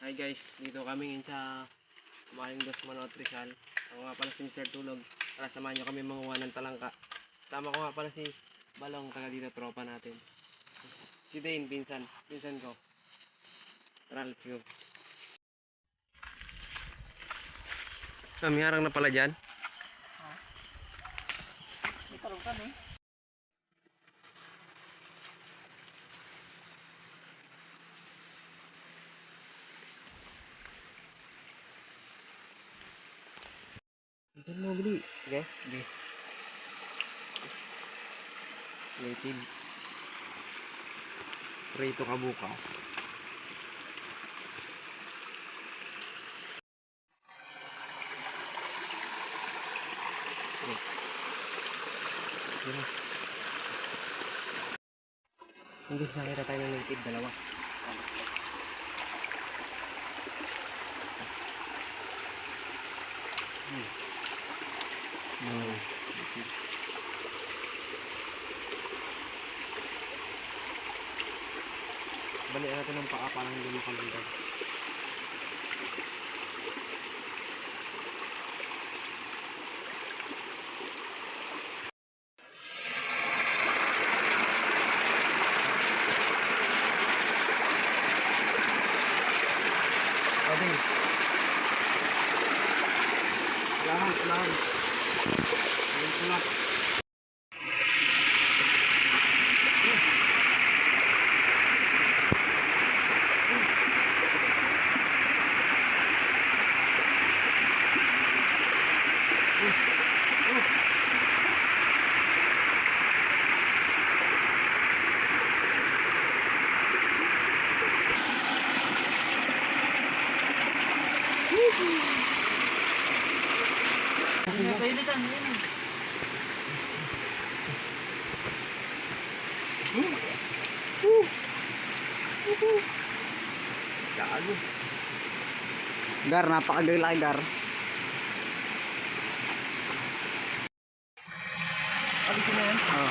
Hi guys, dito kami ngayon sa Maling Dos Manot Rizal. Ako nga pala si Mr. Tulog. Tara, samahan nyo kami manguha ng talangka. Tama ko nga pala si Balong, taga dito, tropa natin. Si Dane, pinsan ko. Tara, let's go. May harang na pala dyan. May karungkan eh. Ikan mo beli, okay? Native. Prito ka bukas. Hindi nakita tayo ng native, dalawa. Balikan natin ng paa parang hindi makalagay. Pwede. Lahat. Ayun ko lang. Pailitan, yun eh. Gago. Gar, napakagay Gar. Abis na yan? Oo.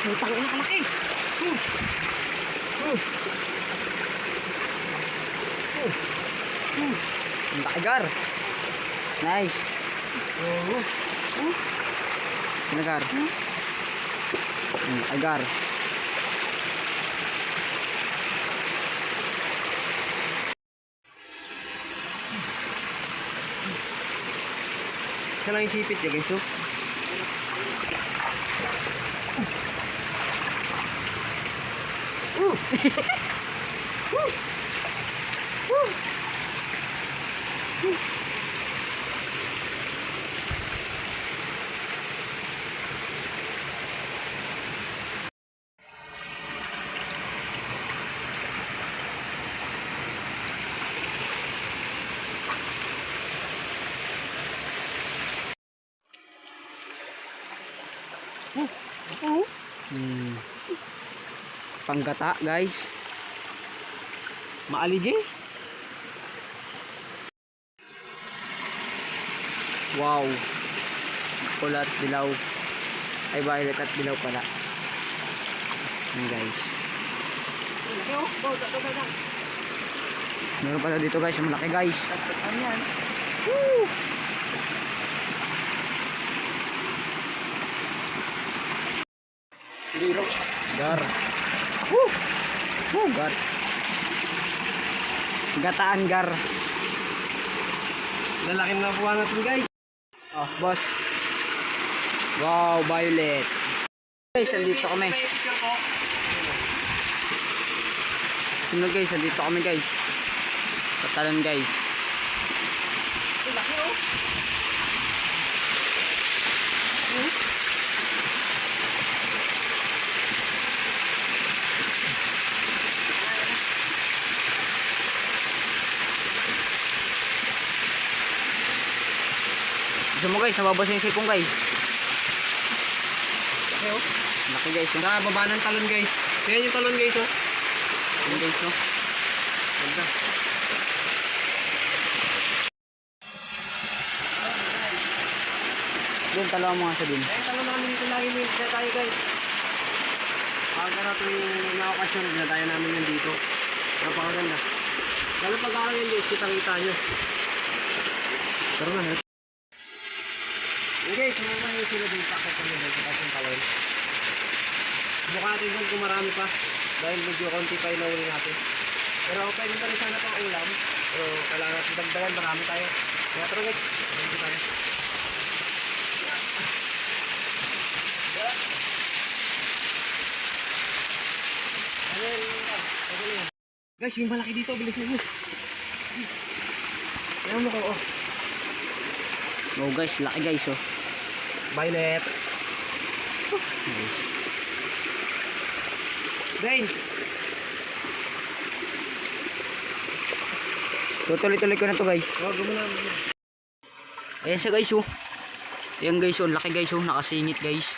May tango na kalaki. Ang laki Gar. Nice. Sino Gar? Ang laki Gar. Siya lang isipit ya guys, oh. Panggata guys. Maaligi. Wow. Pula at dilaw. Ay violet at dilaw pala. Yan guys. Meron pala dito guys, malaki guys. Ano yan? Woo! Liro. Gar. Woo! Woo! Gar. Gataan Gar. Lalaki na nakuha natin guys. Oh, boss. Wow, violet. Guys, andito kami. Sino guys, andito kami guys. Tatalon guys. Laki, oh. Gusto mo guys, nababasa yung sipong guys. Laki, oh. Laki guys. Sa baba ng talon guys. Tingnan yung talon guys, oh. Yung guys, no? Ganda. Doon, talawa mo nga sa din. Eh, talon namin dito lagi may isa tayo guys. Pagka natin yung mga okasyon, dinadayo namin yung dito. Napakaganda. Lalo pag araw yun guys, kitang-kita nyo. Tara na. Okay, sumama yung sila din takot kami guys, sa kasing talon. Mukha natin doon kung marami pa. Dahil medyo konti pa yung nahuli natin. Pero pwede pa rin sana pang ulam. Pero kailangan natin dagdagan, marami tayo. Kaya tara guys, dito tayo. Guys, yung malaki dito, bilisan nyo. Ayan mo ko, oh. Oh guys, laki guys oh. Violet. Guys. Rain. Tutuloy-tuloy ko na to guys. Oh, gumana. Ayan siya guys oh. Ayan guys oh, laki guys oh, nakasingit guys.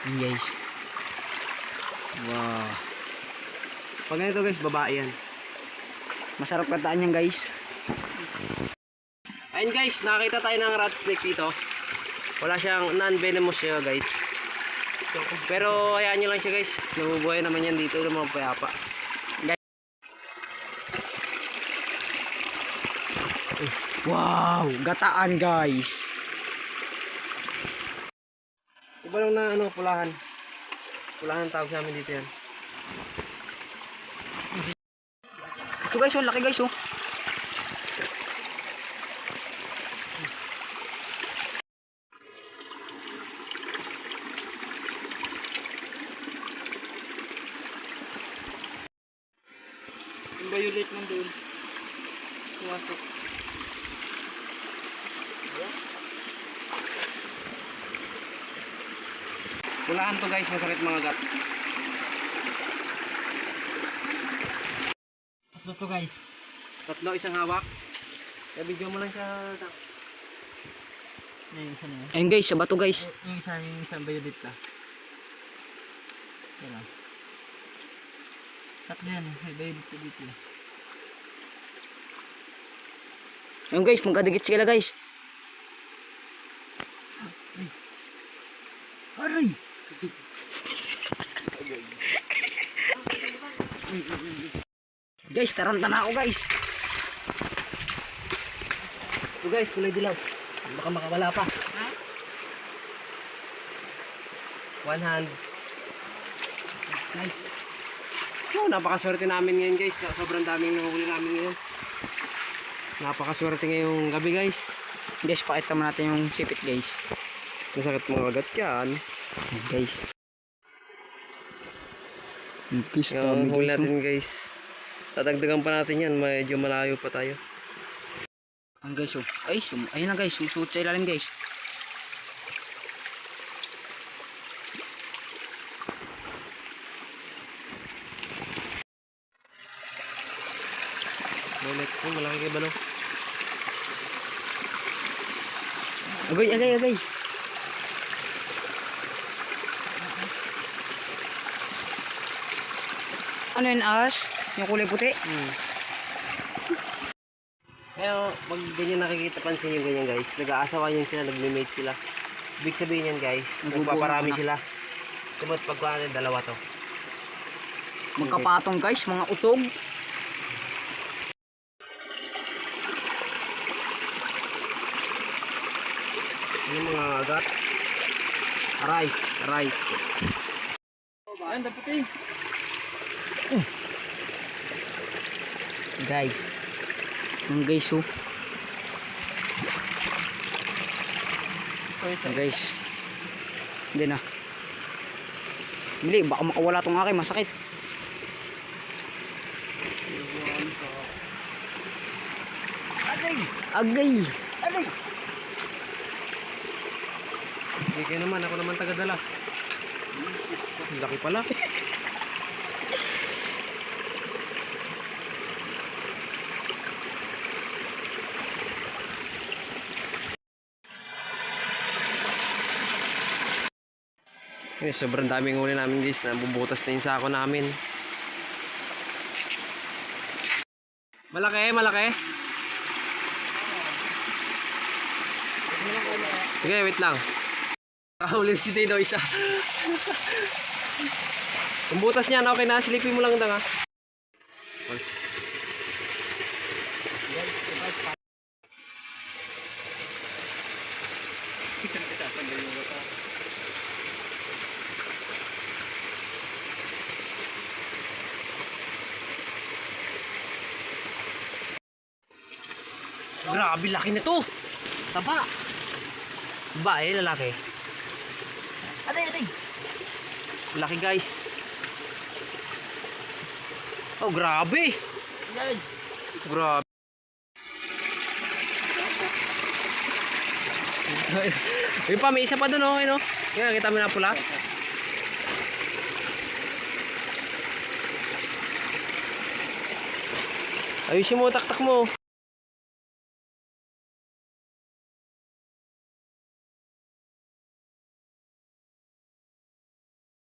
Ayan guys. Wow. Pag ganito guys, babae yan. Masarap kataan yan guys. Ayun guys, nakakita tayo ng rat snake dito. Wala siyang non-venomous siya guys. Pero hayaan nyo lang siya guys. Nabubuhay naman yan dito ng mga payapa. Wow, gataan guys. Iba lang na ano, pulahan. Pulahan tawag sa amin dito yan. Ito guys oh, laki guys oh. Yung violet nandun. Pumasok. Pulahan to guys, masakit mga gat. Tatlo to guys. Tatlo, isang hawak. Kaya video mo lang siya. Yung isa na yan. Ayun guys, sa bato guys. Yung isang violet ka. Yan lang. Tatlo yan, may violet ka dito. Ayun guys, magkadikit sila guys. Aray! Guys, taranta na ako guys. So guys, kulay dilaw. Baka makawala pa. One hand. Nice. Oh, napakaswerte namin ngayon guys. Sobrang daming nahuli namin ngayon. Napakaswerte ngayong gabi guys. Guys, pakita mo natin yung sipit guys. Masakit mga agat yan. Ayan, guys. Yung fish Yung dami, huli guys, natin guys. Tatagdagan pa natin yan. Medyo malayo pa tayo. oh. Ang guys oh. Ay, ayun na guys, susuot sa ilalim guys. Ulit. Oh, malaki kayo balo. Agay, agay, agay. Ano yun, as? Yung kulay puti? Kaya pag ganyan nakikita, pansin nyo ganyan guys, nag-aasawa yan sila, nagme-mate sila. Ibig sabihin yan guys, nagpaparami sila. Kumot pagkuhan natin, dalawa to. Magkapatong guys, mga utog. Yung mga agat. Aray, aray. Ayan, dapat eh. Guys. Ang guys oh. Ang guys. Hindi na. Bili, baka makawala tong akin, masakit. Agay! Agay. Agay! Hindi kayo naman, ako naman tagadala. Ang laki pala. Sobrang daming huli namin guys, nabubutas na yung sako namin. Malaki, malaki. Sige, wait lang. Kahuli si Dino isa. Yung butas niyan, okay na. Silipin mo lang ito ha. Grabe, laki na to. Taba. Babae, lalaki. Aray, aray. Laki guys. Oh, grabe. Guys. Grabe. Yung pa, may isa pa dun, oh. Ayun, oh. Yan, nakita mo na pula. Ayusin mo, taktak mo.